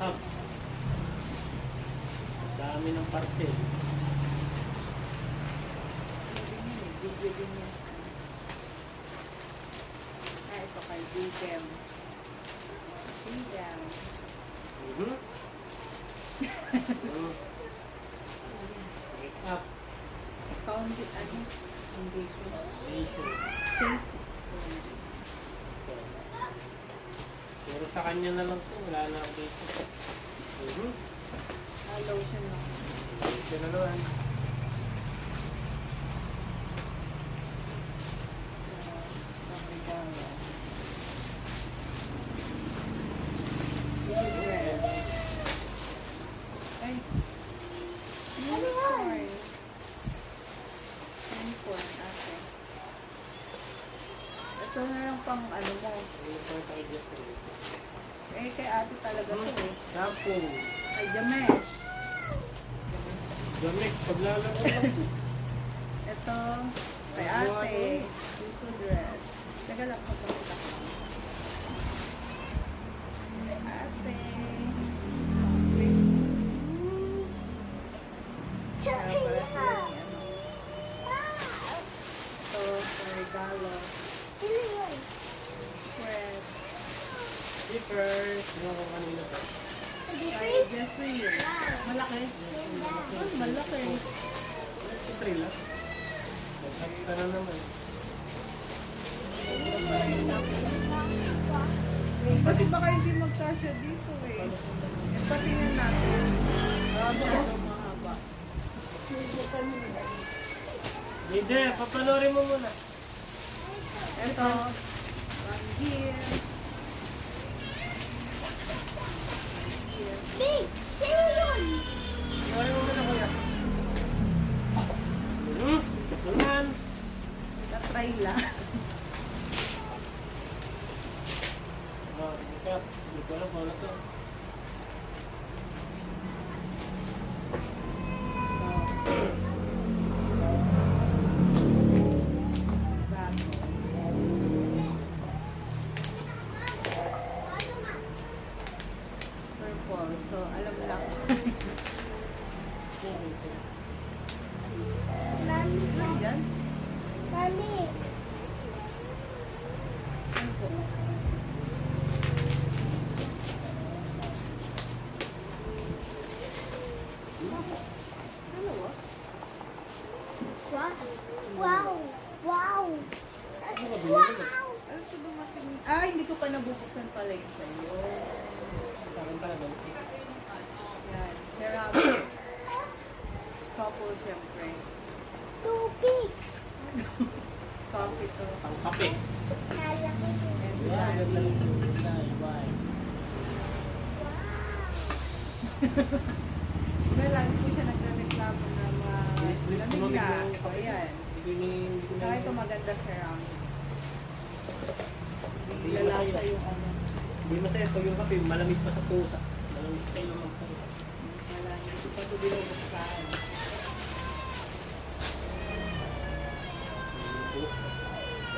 up. Dami ng parcel. Video din yan. Ito kay Bigem. Bigem. Make up. Foundation. Foundation. Face. Pero sa kanya na lang to, wala na ako dito. Lotion lang. Ito na naman. Ay. Unicorn. Unicorn, ate. Ito na lang pang ano mo. Ano pa tayo dyan sa ito? Eh, kay ate talaga to eh. Shampoo. Ay, Jamesh. Gamit, paglalaro lang. Ito, kay ate. Tutu dress. Teka lang, pagkakita ko. Kay ate. Kaya pala sila ni ano. Ito, sa regalo. Sweat. Zippers. Ano ko kanina pa? Ay, Jeffrey. Malaki. Oh, malaki. Ito lang. Nagkakita na naman. Pati baka hindi magkasya dito eh. Pati na natin. Ito mahaba. Hindi, papanorin mo muna. Ito. One here. Big! Sino yun? Panorin mo muna, kuya. Naman. Try lang. Hindi ko alam kung ano to. Purple. So, alam lang. Mami, Yan. mami. Ano po? Dalawa? Wow! Wow! Wow! Ano ito dumating? Ah, hindi ko pa nabubuksan pala yung sa'yo. Sa akin pala ganito. Yan. Ceramic. Couple, syempre. Tubig! Coffee to. Pang kape. Kala ko yun. And Wow, yan. ganda yung kulay. Why? Well, lagi po siya nagreklamo na malamig na. So, ayan. Hindi ko Saka ito maganda ceramic. Lalasa yung ano. Hindi masaya pag yung kape, malamig pa sa pusa. Malamig sa ilong ng pusa. Wala, hindi ko pa ito binubuksan.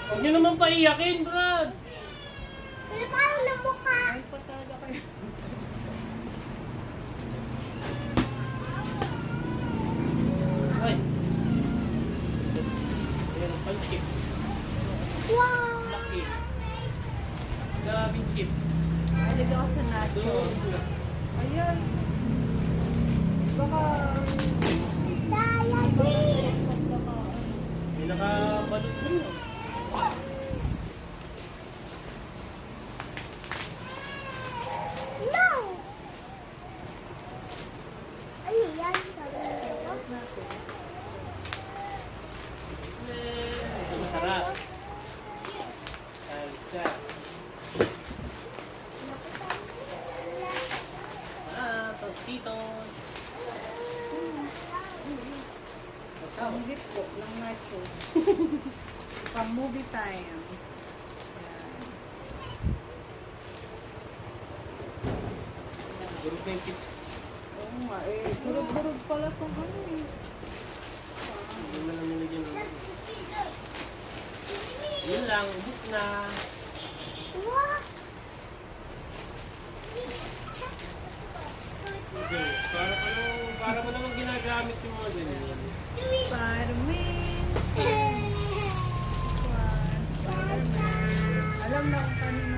Huwag nyo naman paiyakin, Brad! Pero parang na mukha. Ay pa talaga kayo. Ay! Ayan ang pan-chip. Wow! Laki. Grabing chip. Mahilig ako sa nacho. Doon. Ayan. Baka... Diabetes! May nakabalot mo yun. No! Ano yan? Sabi nito? Ito masarap. Salsa. Tostitos. Pang-git po ng nacho. Pang-movie time. Ayan. Gurog na yung chip. Oo nga eh. Durog-durog pala itong ano eh. Hindi mo lang nilagyan ng... Yun lang, ubus na. Wow! alam na kung kanino